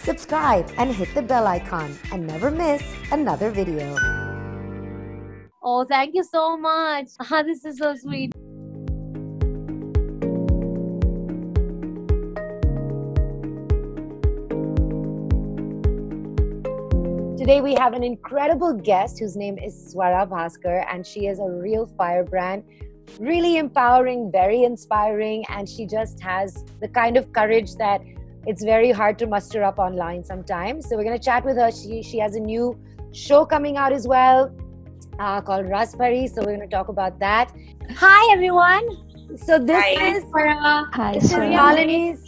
subscribe and hit the bell icon and never miss another video. Oh, thank you so much. This is so sweet. Today we have an incredible guest whose name is Swara Bhaskar, and she is a real firebrand, really empowering, very inspiring, and she just has the kind of courage that it's very hard to muster up online sometimes. So we're going to chat with her. She has a new show coming out as well called Rasbari. So we're going to talk about that. Hi, everyone. So this is Malini's.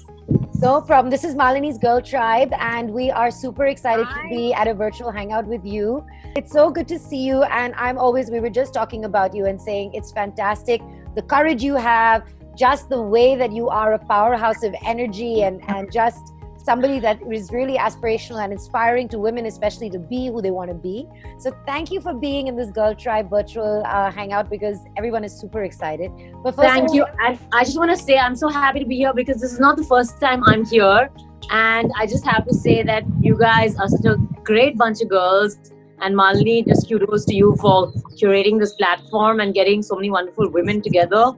No problem. This is Malini's Girl Tribe, and we are super excited to be at a virtual hangout with you. It's so good to see you, and we were just talking about you and saying it's fantastic. The courage you have, just the way that you are a powerhouse of energy and just somebody that is really aspirational and inspiring to women, especially to be who they want to be. So thank you for being in this Girl Tribe virtual hangout, because everyone is super excited. But first, thank you. And I just want to say I'm so happy to be here because this is not the first time I'm here. And I just have to say that you guys are such a great bunch of girls. And Malini, just kudos to you for curating this platform and getting so many wonderful women together.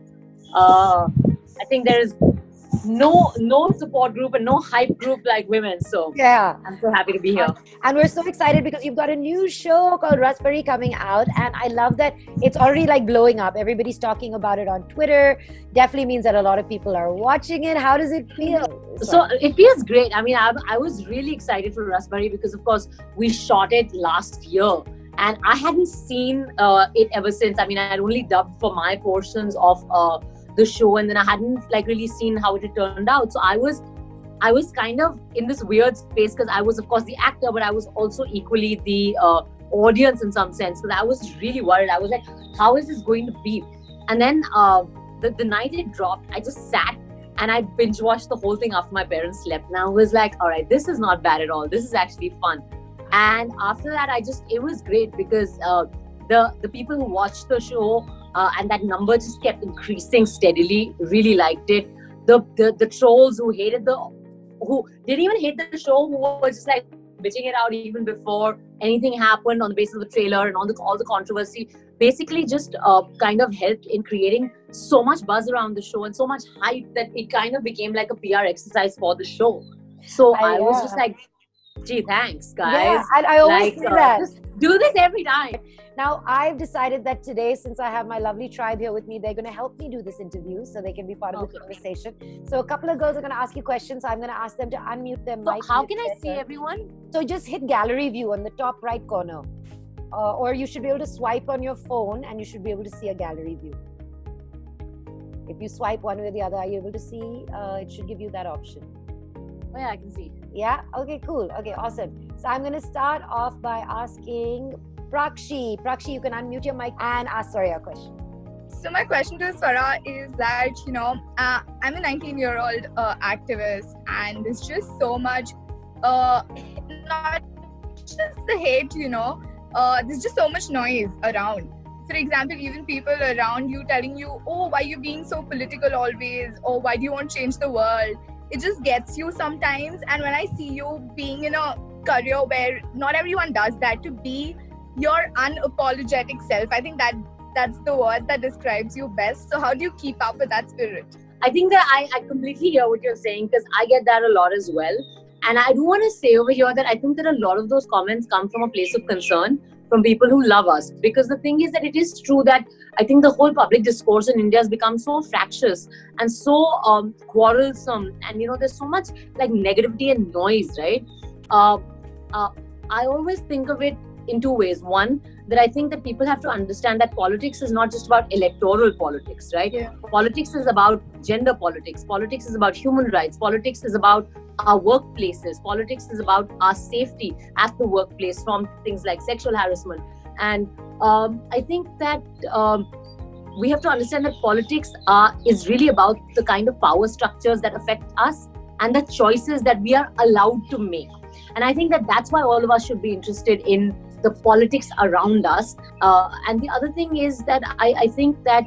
I think there is no support group and no hype group like women, so yeah, I'm so happy to be here. And we're so excited because you've got a new show called Rasbari coming out, and I love that it's already like blowing up. Everybody's talking about it on Twitter. Definitely means that a lot of people are watching it. How does it feel? So it feels great. I mean, I was really excited for Rasbari because of course we shot it last year and I hadn't seen it ever since. I mean, I had only dubbed for my portions of the show, and then I hadn't like really seen how it had turned out. So I was kind of in this weird space because I was of course the actor, but I was also equally the audience in some sense, because I was really worried. I was like, how is this going to be? And then the night it dropped, I just sat and I binge watched the whole thing after my parents slept, and I was like, all right, this is not bad at all, this is actually fun. And after that it was great because the people who watched the show and that number just kept increasing steadily, really liked it. The trolls who didn't even hate the show, who were just like bitching it out even before anything happened on the basis of the trailer and all the controversy, basically just kind of helped in creating so much buzz around the show and so much hype that it kind of became like a PR exercise for the show. So I was just like, gee, thanks guys. Yeah, and I always say that. Just do this every time. Now, I've decided that today, since I have my lovely tribe here with me, they're going to help me do this interview so they can be part of the conversation. So a couple of girls are going to ask you questions. So I'm going to ask them to unmute their mic. So how can I see everyone? So just hit gallery view on the top right corner. Or you should be able to swipe on your phone and you should be able to see a gallery view. If you swipe one way or the other, are you able to see? It should give you that option. Oh yeah, I can see. Yeah? Okay, cool. Okay, awesome. So I'm going to start off by asking Prakshi. Prakshi, you can unmute your mic and ask your question. So my question to Swara is that, I'm a 19-year-old activist, and there's just so much, not just the hate, there's just so much noise around. For example, even people around you telling you, oh, why are you being so political always? Or why do you want to change the world? It just gets you sometimes. And when I see you being in a career where not everyone does that, to be your unapologetic self, I think that's the word that describes you best. So how do you keep up with that spirit? I think that I completely hear what you're saying, because I get that a lot as well. And I do want to say over here that I think that a lot of those comments come from a place of concern from people who love us. Because the thing is that it is true that I think the whole public discourse in India has become so fractious and so quarrelsome. And, there's so much like negativity and noise, right? I always think of it in two ways. One, that I think that people have to understand that politics is not just about electoral politics, right? Yeah. Politics is about gender politics. Politics is about human rights. Politics is about our workplaces. Politics is about our safety at the workplace from things like sexual harassment. And I think that we have to understand that politics is really about the kind of power structures that affect us and the choices that we are allowed to make. And I think that that's why all of us should be interested in the politics around us. And the other thing is that I think that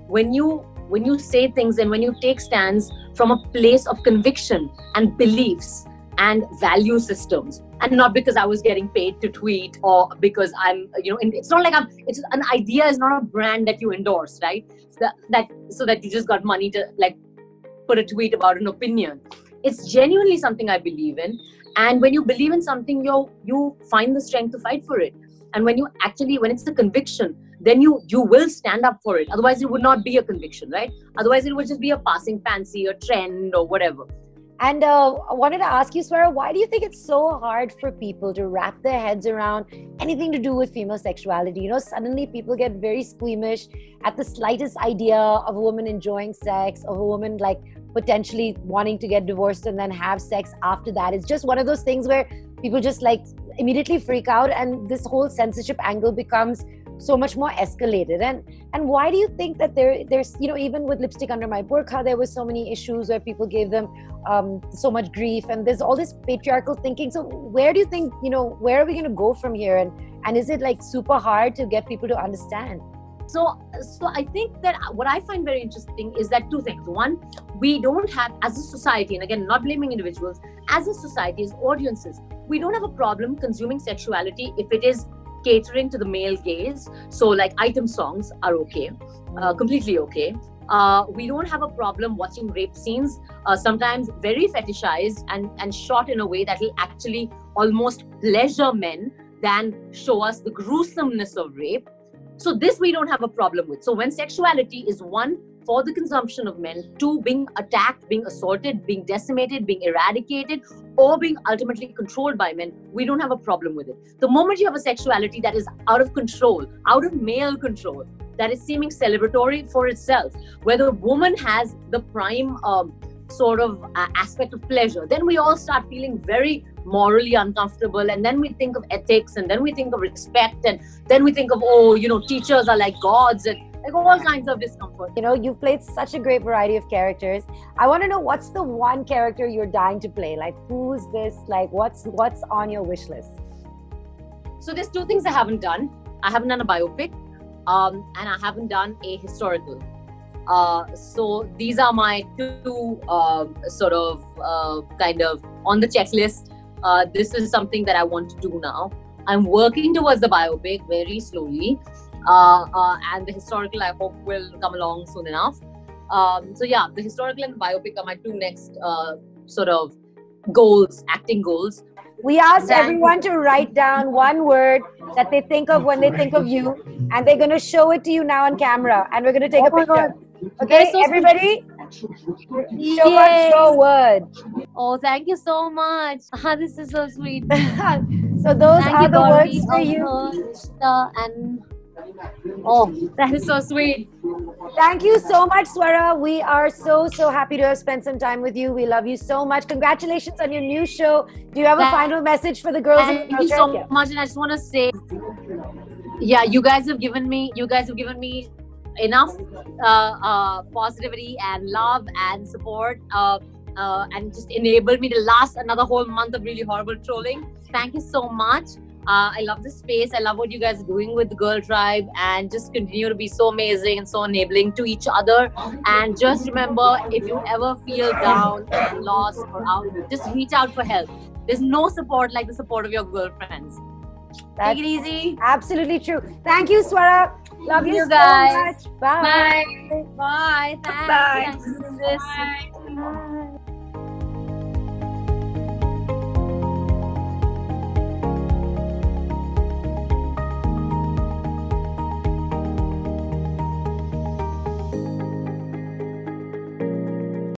when you say things and when you take stands from a place of conviction and beliefs and value systems, and not because I was getting paid to tweet or because I'm, it's not like it's an idea is not a brand that you endorse, right? So that you just got money to like put a tweet about an opinion. It's genuinely something I believe in. And when you believe in something, you find the strength to fight for it. And when it's a conviction, then you will stand up for it. Otherwise, it would not be a conviction, right? Otherwise, it would just be a passing fancy, a trend or whatever. And I wanted to ask you, Swara, why do you think it's so hard for people to wrap their heads around anything to do with female sexuality? Suddenly people get very squeamish at the slightest idea of a woman enjoying sex, of a woman like potentially wanting to get divorced and then have sex after that. It's just one of those things where people just like immediately freak out, and this whole censorship angle becomes so much more escalated. And why do you think that there's even with Lipstick Under My Burqa, there was so many issues where people gave them so much grief, and there's all this patriarchal thinking. So where do you think, where are we going to go from here, and is it like super hard to get people to understand? So I think that what I find very interesting is that two things. One, we don't have, as a society, and again, not blaming individuals, as a society, as audiences, we don't have a problem consuming sexuality if it is catering to the male gaze. So like item songs are okay, completely okay. We don't have a problem watching rape scenes, sometimes very fetishized and shot in a way that will actually almost pleasure men than show us the gruesomeness of rape. So this we don't have a problem with. So when sexuality is one, for the consumption of men, two, being attacked, being assaulted, being decimated, being eradicated, or being ultimately controlled by men, we don't have a problem with it. The moment you have a sexuality that is out of control, out of male control, that is seeming celebratory for itself, where the woman has the prime aspect of pleasure, then we all start feeling very morally uncomfortable, and then we think of ethics, and then we think of respect, and then we think of teachers are like gods, and like all kinds of discomfort. You've played such a great variety of characters. I want to know, what's the one character you're dying to play? Like, who's this? Like, what's on your wish list? So there's two things I haven't done. I haven't done a biopic, and I haven't done a historical. So these are my two kind of on the checklist. This is something that I want to do now. I'm working towards the biopic very slowly. And the historical, I hope, will come along soon enough. So yeah, the historical and the biopic are my two next goals, acting goals. We asked everyone to write down one word that they think of when they think of you, and they're going to show it to you now on camera, and we're going to take a picture. Okay, so everybody, show us your word. Oh, thank you so much. This is so sweet. So those are the words for you. And oh, that is so sweet. Thank you so much, Swara. We are so happy to have spent some time with you. We love you so much. Congratulations on your new show. Do you have a final message for the girls? Thank you so much. And I just want to say, yeah, you guys have given me enough positivity and love and support, and just enabled me to last another whole month of really horrible trolling. Thank you so much. I love this space. I love what you guys are doing with the Girl Tribe, and just continue to be so amazing and so enabling to each other. And just remember, if you ever feel down and lost or out, just reach out for help. There's no support like the support of your girlfriends. Take it easy. Absolutely true. Thank you, Swara. Love you guys. So much. Bye. Bye. Bye. Thanks. Bye. Bye.